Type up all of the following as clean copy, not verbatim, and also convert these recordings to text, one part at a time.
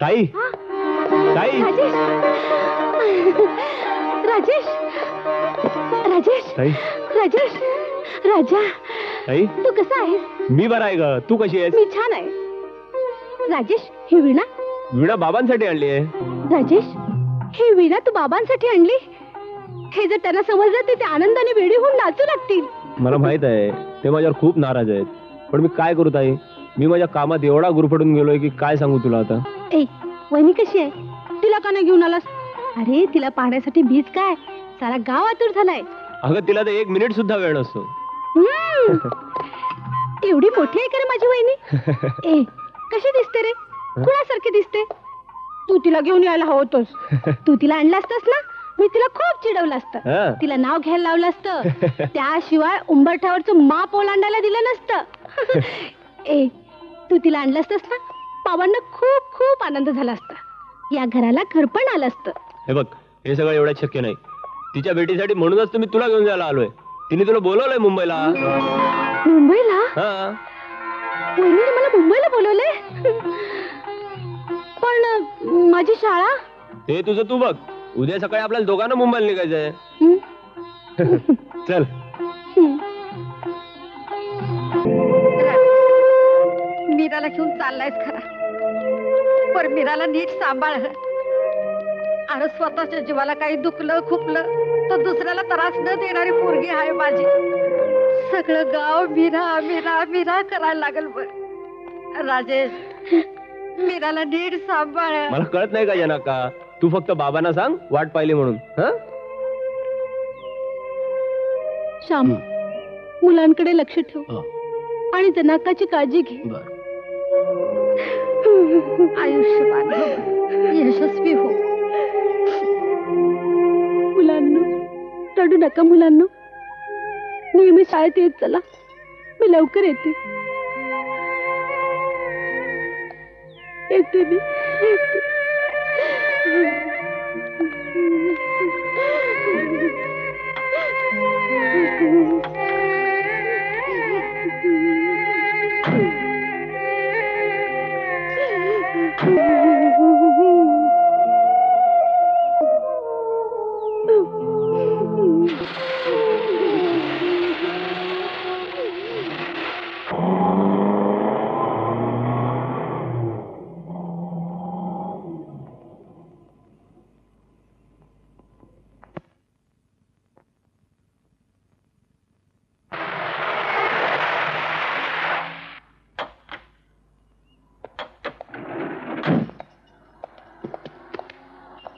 ताई ताई राजेश राजेश राजेश ताई राजेश राजा ताई तू कसा आहेस? मी बरा आहे ग. तू कशी आहेस? मी छान आहे. राजेश ही वीणा वीणा बाबांसाठी आणली आहे. राजेश ही वीणा तू बाबांसाठी आणली? हे जर त्यांना समजलं तर ते आनंदाने वेडी होऊन नाचू लागतील. मला माहित आहे ते माझ्यावर खूप नाराज आहेत, पण मी काय करू ताई? मी माझ्या कामात एवढा गुरफटून गेलोय की काय सांगू तुला आता. ए वहिनी कशी आहे? तिला का नाही घेऊन आलास? अरे तिला पाहण्यासाठी बीज काय सारा गाव आतुर झालाय. अगं तिला तर 1 मिनिट सुद्धा वेळ नसतो. एवढी मोठी आहे का रे माझी वहिनी? ए कशी दिसते रे? कुणासारखी दिसते? तू तिला घेऊन यायला हवं होतोस. तू तिला आणलं असतस ना, मी तिला खूप चिडवलं असतं. तिला नाव घ्यायला लावलं असतं. त्याशिवाय उंबरठ्यावरचं माप ओलांडायला दिलं नसतं. ए तू तिला आणलं असतस ना, बाबांना खूप खूप आनंद झाला असता. या घराला घरपण आलं असतं. हे बघ हे सगळं एवढं शक्य नाही. तिच्या भेटीसाठी म्हणूनच तुम्ही तुला घेऊन जायला आलोय. तिने तुला बोलवलंय मुंबईला. मुंबईला? हा वहिनीने मला मुंबईला बोलवलंय? पण माझी शाळा? ते तुझं तू बघ. उद्या सकाळी आपल्याला दोघांना मुंबईला निघायचंय. चल. मीराला घेऊन चाललायस खरा, पण मीराला नीट सांभाळ. आणि स्वतःच्या जीवाला काही दुखलं खुपलं तर दुसऱ्याला त्रास न देणारी पोरगी आहे माझी. सगळं गाव मीरा मीरा मीरा करायला लागल बघ. राजेश मीराला नीट सांभाळ. मला कळत नाही का जनका? तू फक्त बाबांना सांग वाट पाहिली म्हणून. श्याम मुलांकडे लक्ष ठेव आणि जनाकाची काळजी घे. आयुष्यवान हो, यशस्वी हो. मुलांनो रडू नका मुलांनो. नेहमी शाळेत येत चला. मी लवकर येते. येते मी येते.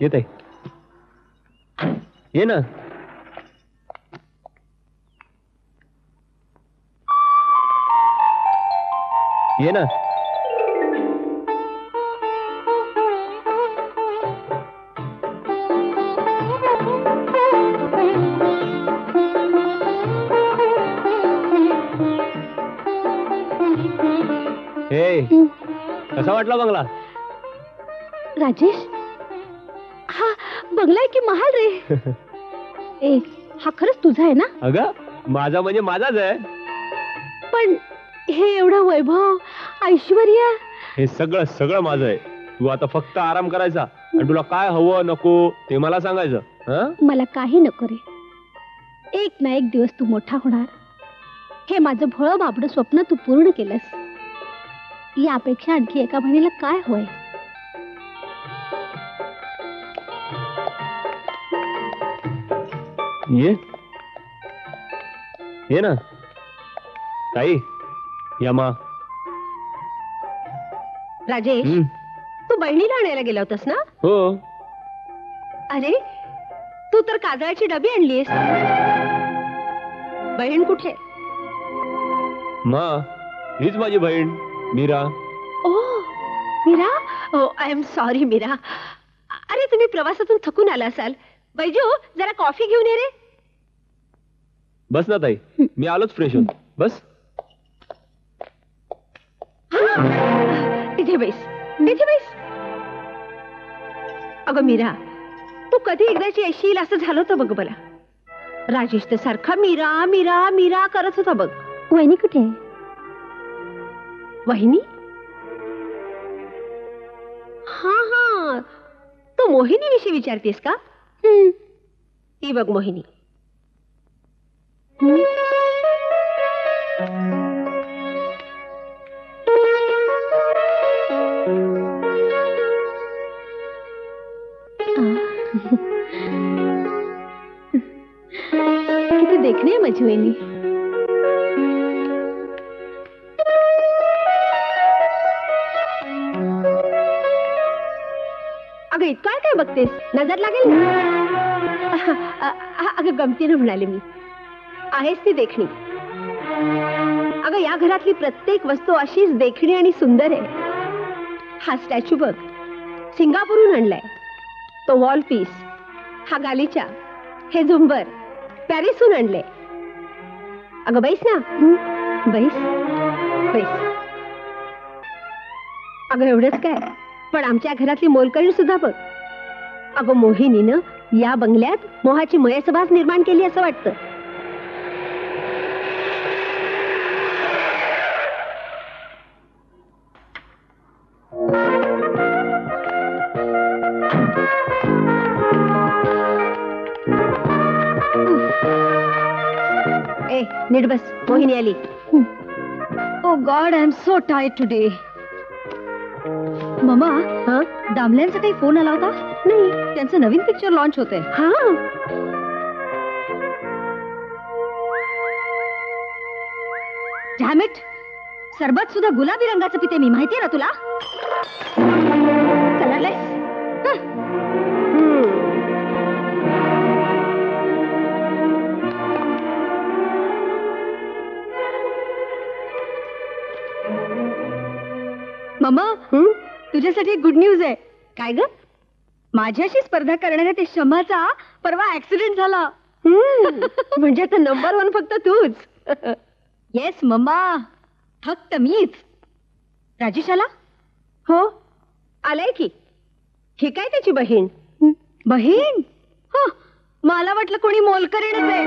येत आहे. ये ना. ये ना. हे कसा वाटला बंगला? राजेश हा बंगला की महाल रे? ए हा खरंच तुझा आहे ना? अगं माझा म्हणजे माझाच आहे. पण हे एवढं वैभव ऐश्वर्या हे सगळं सगळं माझं आहे. तू आता फक्त आराम करायचा आणि तुला काय हवं नको ते मला सांगायचं. मला काही नको रे. एक ना एक दिवस तू मोठा होणार. हे माझं भोळं बाबडं स्वप्न तू पूर्ण केलंस. यापेक्षा आणखी एका बहिणीला काय होय? ये ना ताई. यमा. राजेश तू बहिणीला आणायला गेला होतास ना? हो. अरे तू तर काजळाची डबी आणलीस. बहीण कुठे? मा हीच माझी बहीण मीरा. ओ मीरा. ओ आय एम सॉरी मीरा. अरे तुम्ही प्रवासातून थकून आला असाल. बैजू जरा कॉफी घेऊन ये रे. बस ना ताई, मी आलोच फ्रेश होऊन. बस. इथे बैस, इथे बैस. अगं मीरा तू कधी एकदाची अशी येईल असं झालं होतं बघ मला. राजेश तर सारखा मीरा मीरा मीरा करत होता बघ. वहिनी कुठे? वहिनी? हा तू मोहिनी विषयी विचारतेस का? ती बघ मोहिनी. किती देखणी आहे माझी वहिनी. अगं इतकं काय बघतेस? नजर लागेल ना. अगं गमतीनं म्हणाले मी. आहेस ती देखणी. अगं या घरातली प्रत्येक वस्तू अशीच देखणी आणि सुंदर आहे. हा स्टॅच्यू बघ, सिंगापूरहून आणलाय. तो वॉल पीस, हा गालिचा, हे झुंबर पॅरिसहून आणले. अगं बैस ना. बैस बैस. अगं एवढंच काय, पण आमच्या घरातली मोलकरीण सुद्धा बघ. अगं मोहिनीनं या बंगल्यात मोहाची मयसभाच निर्माण केली असं वाटतं. ए नीट बस, मोहिनी आली. Oh God, I am so tired today. मम्मा, हा दामल्यांचा काही फोन आला होता? नाही. त्यांचं नवीन पिक्चर लॉन्च होतंय. हा डॅम इट, सरबत सुद्धा गुलाबी रंगाचं पिते मी, माहितीये ना तुला? कलरलेस. मम्मा, तुझ्यासाठी गुड न्यूज आहे. काय ग? माझ्याशी स्पर्धा करणाऱ्या ते शमाचा परवा ऍक्सिडेंट झाला. म्हणजे आता नंबर 1 फक्त तूच. येस मम्मा, फक्त मीच. राजेश आला? हो आलाय की. ही काय त्याची बहीण? बहीण? हो, मला वाटलं कोणी मोलकरीणच आहे.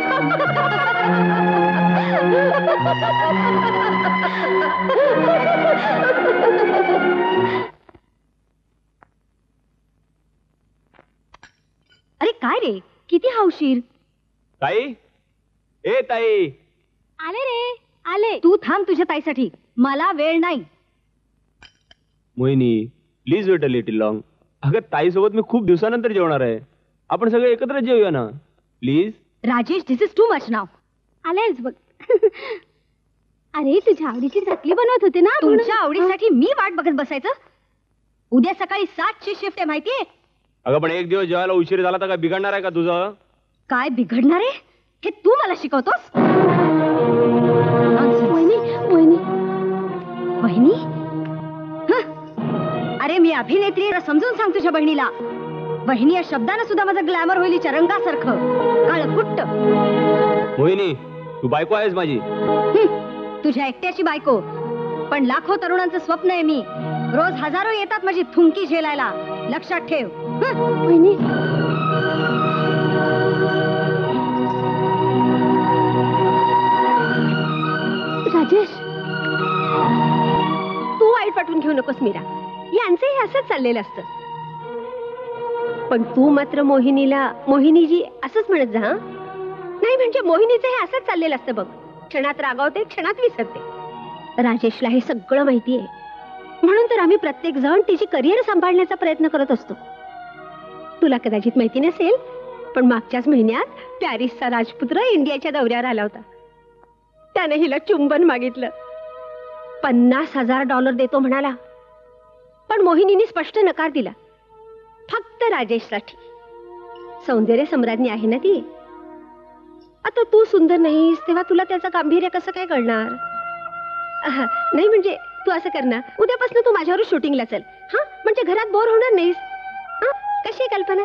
अरे काय रे, किती हौशीर. ताई, ए ताई. आले रे, आले. तू थांब तुझ्या ताईसाठी, मला वेळ नाही. Mohini, please wait a little long. अगं ताई सोबत मी खूप दिवसानंतर जेवणार आहे. आपण सगळे एकत्र जेवूया ना please. Rajesh, this is too much now. आलेच बघ. अरे तुझ्या आवडीची चकली बनवत होते ना. तुमच्या आवडीसाठी मी वाट बघत बसायचं? उद्या सकाळी 7ची शिफ्ट आहे, माहितीये? अगं पण एक दिवस जेवायला उशीर झाला तर काय बिघडणार आहे का तुझं? काय बिघडणार आहे हे तू मला शिकवतोस? वहिनी वहिनी बहिणी? अरे मी अभिनेत्री आहे, समजून सांग तुझ्या बहिणीला. बहिणी या शब्दानं सुद्धा माझं ग्लॅमर होईल रंगासारखं काळकुट्ट. मोहिनी, तू बायको आहेस माझी. तुझ्या एकट्याची बायको, पण लाखो तरुणांचं स्वप्न आहे मी. रोज हजारो येतात माझी थुंकी झेलायला, लक्षात ठेव. वहिनी राजेश, तू वाईट वाटून घेऊ नकोस मीरा. यांचंही असंच चाललेलं असतं. पण तू मात्र मोहिनीला मोहिनीजी असंच म्हणत जा. नाही म्हणजे मोहिनीचं हे असंच चाललेलं असतं बघ. क्षणात रागावते, क्षणात विसरते. राजेशला हे सगळं माहिती आहे, म्हणून तर आम्ही प्रत्येक जण तिची करिअर सांभाळण्याचा प्रयत्न करत असतो. तुला कदाचित माहिती नसेल, पण मागच्याच महिन्यात पॅरिसचा राजपुत्र इंडियाच्या दौऱ्यावर आला होता. त्याने हिला चुंबन मागितलं. $50,000 देतो म्हणाला, पण मोहिनीने स्पष्ट नकार दिला. फक्त राजेशसाठी. सौंदर्य सम्राज्ञी आहे ना ती. आता तू सुंदर नाहीस तेव्हा तुला त्याचं गांभीर्य कसं काय कळणार? नाही म्हणजे तू असं कर ना, उद्यापासून तू माझ्यावर शूटिंगला चल. हा म्हणजे घरात बोर होणार नाहीस. कशी आहे कल्पना?